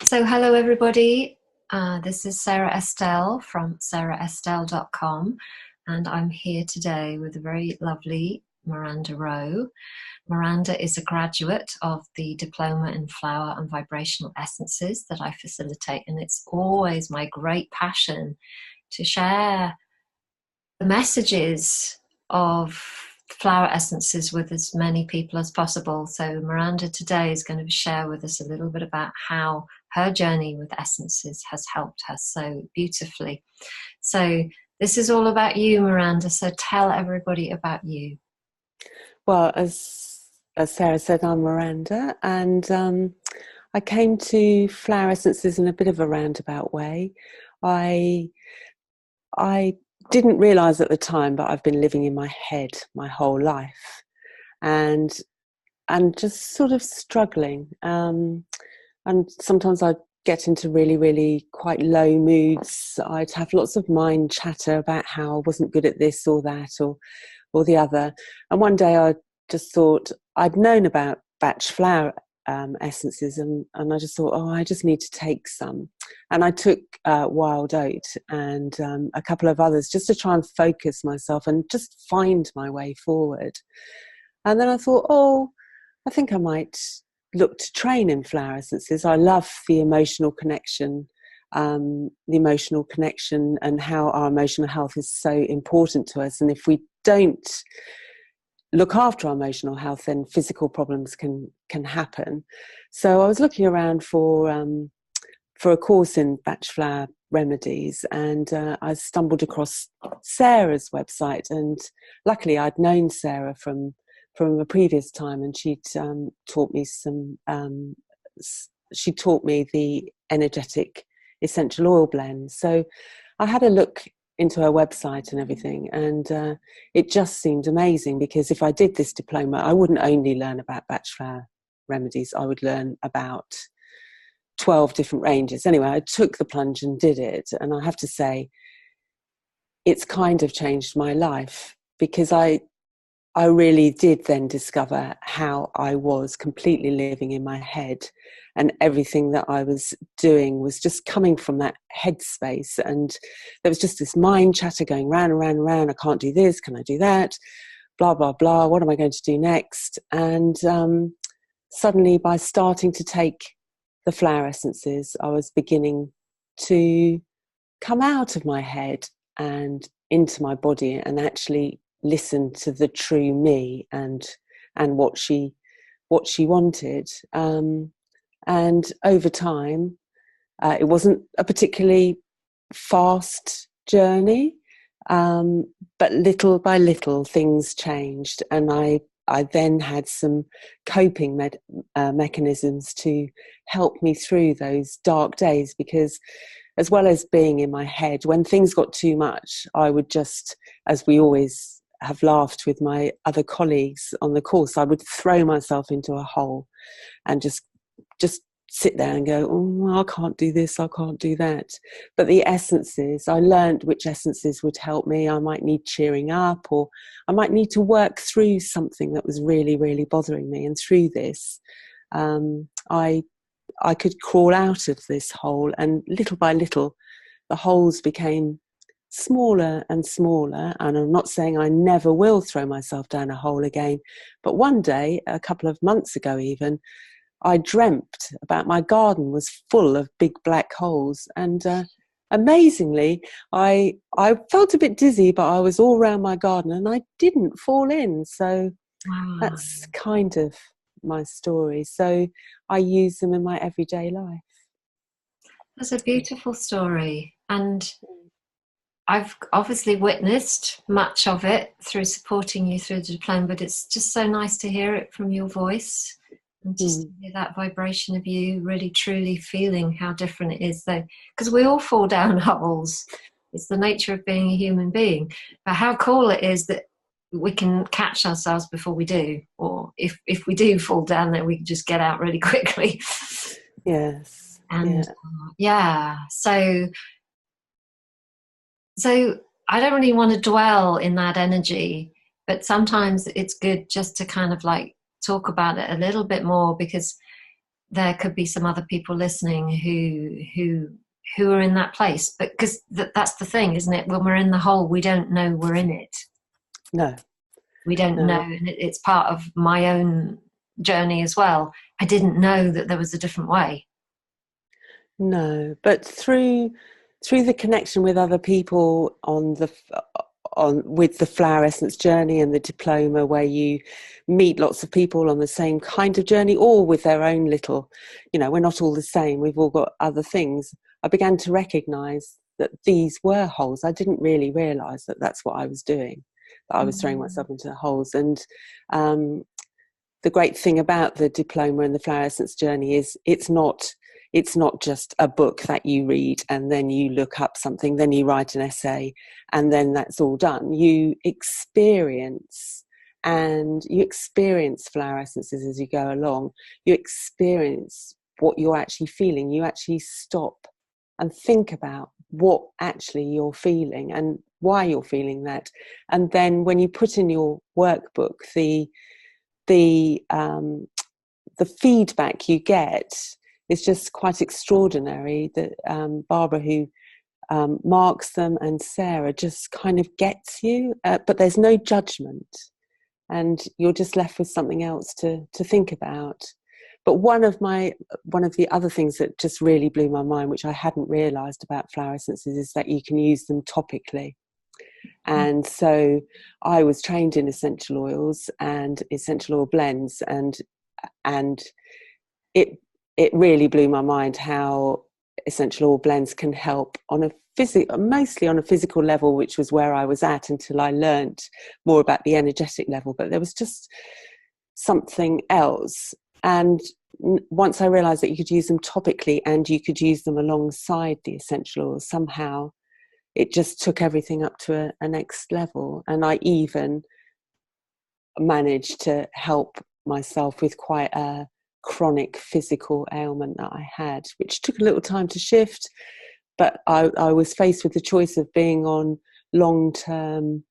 So, hello everybody. This is Sarah Estelle from sarahestelle.com, and I'm here today with the very lovely Miranda Rowe. Miranda is a graduate of the Diploma in Flower and Vibrational Essences that I facilitate, and it's always my great passion to share the messages of flower essences with as many people as possible. So Miranda today is going to share with us a little bit about how her journey with essences has helped her so beautifully. So this is all about you, Miranda. So tell everybody about you. Well, as Sarah said, I'm Miranda, and I came to flower essences in a bit of a roundabout way. I I didn't realise at the time, but I've been living in my head my whole life, and just sort of struggling. And sometimes I'd get into really, really quite low moods. I'd have lots of mind chatter about how I wasn't good at this or that or the other. And one day I just thought, I'd known about batch flower essences, and I just thought, oh, I just need to take some. And I took Wild Oat and a couple of others just to try and focus myself and just find my way forward. And then I thought, oh, I think I might look to train in flower essences. I love the emotional connection and how our emotional health is so important to us. And if we don't look after our emotional health, then physical problems can happen. So I was looking around for a course in batch flower remedies, and I stumbled across Sarah's website. And luckily, I'd known Sarah from a previous time, and she'd taught me she taught me the energetic essential oil blend. So I had a look into her website and everything, and it just seemed amazing, because if I did this diploma, I wouldn't only learn about batch flower remedies, I would learn about 12 different ranges. Anyway, I took the plunge and did it, and I have to say it's kind of changed my life, because I really did then discover how I was completely living in my head, and everything that I was doing was just coming from that headspace. And there was just this mind chatter going round and round and round. I can't do this. Can I do that? Blah, blah, blah. What am I going to do next? And suddenly, by starting to take the flower essences, I was beginning to come out of my head and into my body, and actually listen to the true me and what she wanted. And over time, it wasn't a particularly fast journey, but little by little things changed, and I then had some coping mechanisms to help me through those dark days, because as well as being in my head, when things got too much, I would just, as we always have laughed with my other colleagues on the course, I would throw myself into a hole and just sit there and go, oh, I can't do this, I can't do that. But the essences, I learned which essences would help me. I might need cheering up, or I might need to work through something that was really, really bothering me. And through this, I could crawl out of this hole, and little by little, the holes became smaller and smaller. And I'm not saying I never will throw myself down a hole again, but one day, a couple of months ago even, I dreamt about my garden was full of big black holes, and amazingly, I felt a bit dizzy, but I was all around my garden and I didn't fall in. So Wow. that's kind of my story. So I use them in my everyday life. That's a beautiful story. And I've obviously witnessed much of it through supporting you through the diploma, but it's just so nice to hear it from your voice, and just to hear that vibration of you really truly feeling how different it is, though, because we all fall down holes. It's the nature of being a human being. But how cool it is that we can catch ourselves before we do, or if we do fall down there, we can just get out really quickly. Yes. And so I don't really want to dwell in that energy, but sometimes it's good just to kind of like talk about it a little bit more, because there could be some other people listening who are in that place. But because that's the thing, isn't it? When we're in the hole, we don't know we're in it. No. We don't know, No. and it's part of my own journey as well. I didn't know that there was a different way. No, but through the connection with other people with the flower essence journey and the diploma, where you meet lots of people on the same kind of journey, all with their own little, we're not all the same, we've all got other things. I began to recognize that these were holes. I didn't really realize that that's what I was doing, that I was throwing myself into holes. And the great thing about the diploma and the flower essence journey is it's not just a book that you read and then you look up something, then you write an essay, and then that's all done. You experience flower essences as you go along. You experience what you're actually feeling. You actually stop and think about what actually you're feeling and why you're feeling that. And then when you put in your workbook, the feedback you get is just quite extraordinary. That Barbara, who marks them, and Sarah just kind of gets you, but there's no judgment, and you're just left with something else to think about. But one of the other things that just really blew my mind, which I hadn't realised about flower essences, is that you can use them topically. And so I was trained in essential oils and essential oil blends, and it really blew my mind how essential oil blends can help on mostly on a physical level, which was where I was at until I learnt more about the energetic level. But there was just something else. And once I realised that you could use them topically and you could use them alongside the essential oils, somehow it just took everything up to a next level. And I even managed to help myself with quite a chronic physical ailment that I had, which took a little time to shift. But I was faced with the choice of being on long-term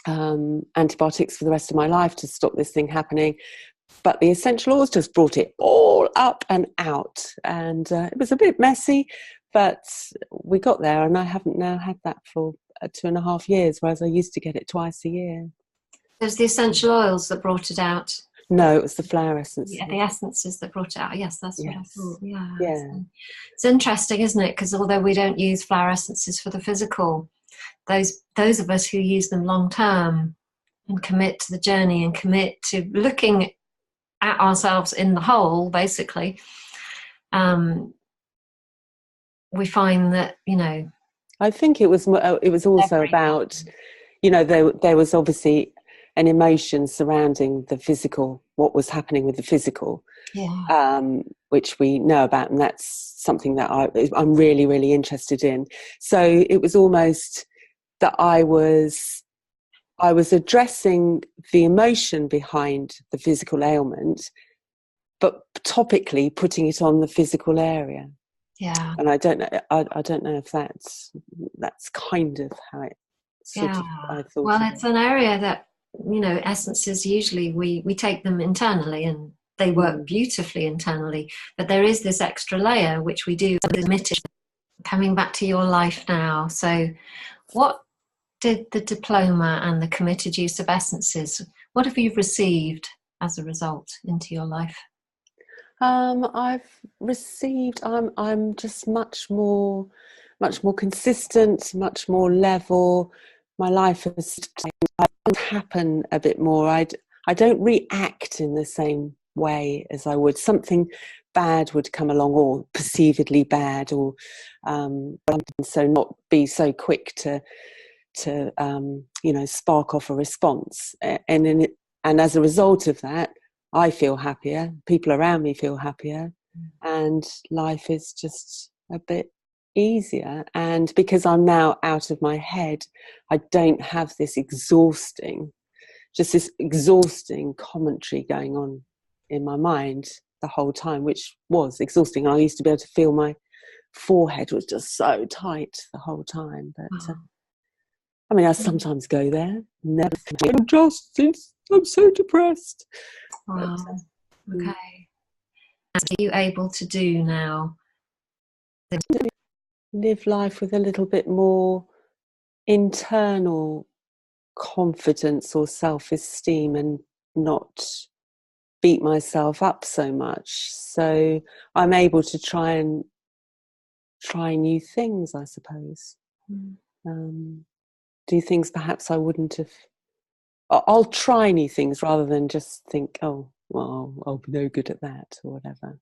antibiotics for the rest of my life to stop this thing happening. But the essential oils just brought it all up and out. And it was a bit messy, but we got there. And I haven't now had that for 2.5 years, whereas I used to get it twice a year. It was the essential oils that brought it out. No, it was the flower essence. Yeah, the essences that brought it out. Yes, that's what I thought. Yeah. It's interesting, isn't it? Because although we don't use flower essences for the physical, those of us who use them long term and commit to the journey and commit to looking at ourselves in the whole, basically, we find that, I think it was also about, there was obviously an emotion surrounding the physical, what was happening with the physical, which we know about, and that's something that I'm really, really interested in. So it was almost that I was addressing the emotion behind the physical ailment, but topically putting it on the physical area. Yeah. And I don't know if that's kind of how it sort of I thought. Well, it's an area that, essences, usually we take them internally and they work beautifully internally, but there is this extra layer which we do admit it. Coming back to your life now, so what did the diploma and the committed use of essences, what have you received as a result into your life? I've received, I'm just much more consistent, much more level. My life has happen a bit more. I don't react in the same way as I would. Something bad would come along, or perceivedly bad, or so not be so quick to spark off a response. And as a result of that, I feel happier, people around me feel happier, and life is just a bit easier. And because I'm now out of my head, I don't have this exhausting commentary going on in my mind the whole time, which was exhausting. I used to be able to feel my forehead was just so tight the whole time. But I sometimes go there, never just since I'm so depressed. Wow. Okay. are you able to do now? Live life with a little bit more internal confidence or self-esteem and not beat myself up so much. So I'm able to try new things, I suppose. Do things perhaps I wouldn't have. I'll try new things rather than just think, oh, well, I'll be no good at that or whatever.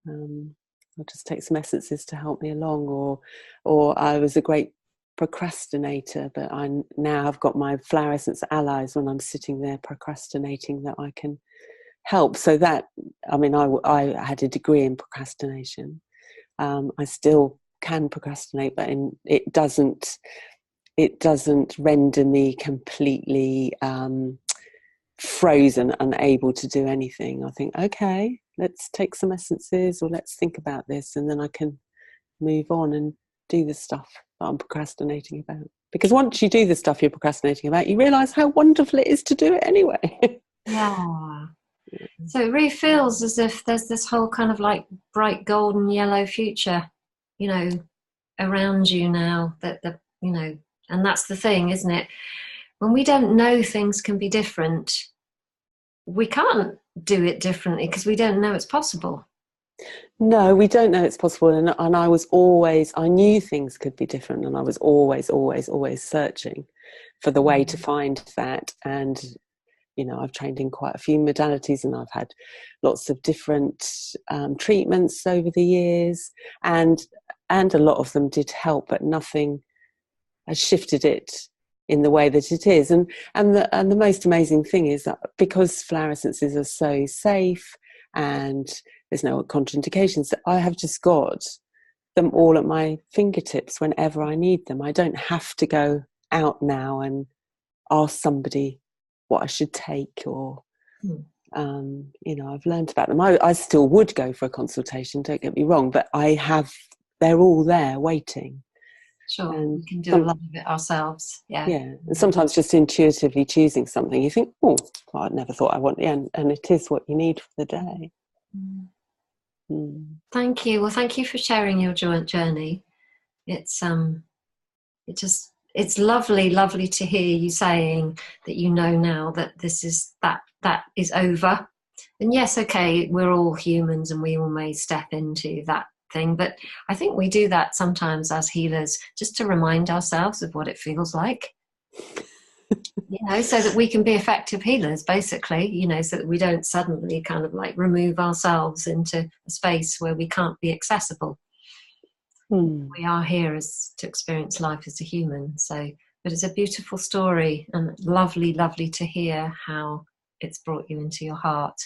I'll just take some essences to help me along, or I was a great procrastinator, but I now have got my flower essence allies when I'm sitting there procrastinating that I can help. So that, I mean, I had a degree in procrastination. I still can procrastinate, but it doesn't render me completely frozen, unable to do anything. I think, okay, let's take some essences or let's think about this, and then I can move on and do the stuff that I'm procrastinating about. Because once you do the stuff you're procrastinating about, you realise how wonderful it is to do it anyway. Yeah. So it really feels as if there's this whole kind of like bright golden yellow future, you know, around you now, that the, you know, and that's the thing, isn't it? When we don't know things can be different, we can't do it differently because we don't know it's possible. No, we don't know it's possible. And I knew things could be different, and I was always searching for the way to find that. And, you know, I've trained in quite a few modalities, and I've had lots of different treatments over the years, and a lot of them did help, but nothing has shifted it in the way that it is. And the most amazing thing is that because flower essences are so safe and there's no contraindications, I have just got them all at my fingertips whenever I need them. I don't have to go out now and ask somebody what I should take, or you know, I've learned about them. I still would go for a consultation, don't get me wrong, but they're all there waiting. Sure, And we can do a lot of it ourselves. Yeah. And sometimes just intuitively choosing something, you think, oh, well, I never thought I want, and it is what you need for the day. Thank you. Well, thank you for sharing your journey. It's it's lovely to hear you saying that you know now that that is over. And yes, okay, we're all humans and we all may step into that thing, but I think we do that sometimes as healers just to remind ourselves of what it feels like. You know, so that we can be effective healers, basically, you know, so that we don't suddenly kind of like remove ourselves into a space where we can't be accessible. We are here to experience life as a human. So, but it's a beautiful story, and lovely to hear how it's brought you into your heart.